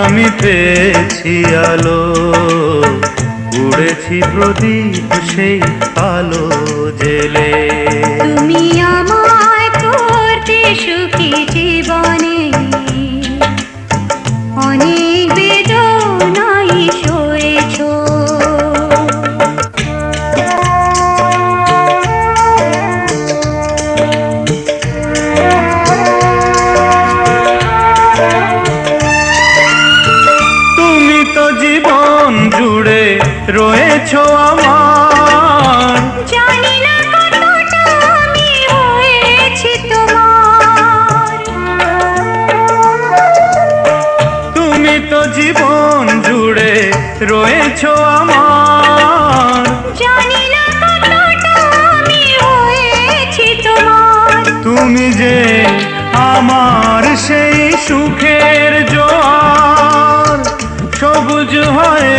আমি পেয়েছি আলো, উড়েছি প্রদীপ সেই আলো জেলে। তুমি আমায় করতে সুখী জীবনে, অনেক বেদনাই সয়েছো। তুমি তো জীবন জুড়ে রয়েছো আমার, জানি না কতটা আমি হয়েছি তোমার। তুমি তো জীবন জুড়ে রয়েছো আমার, জানি না কতটা আমি হয়েছি তোমার। তুমি যে আমার সেই সুখের জোয়ার, সবুজ হয়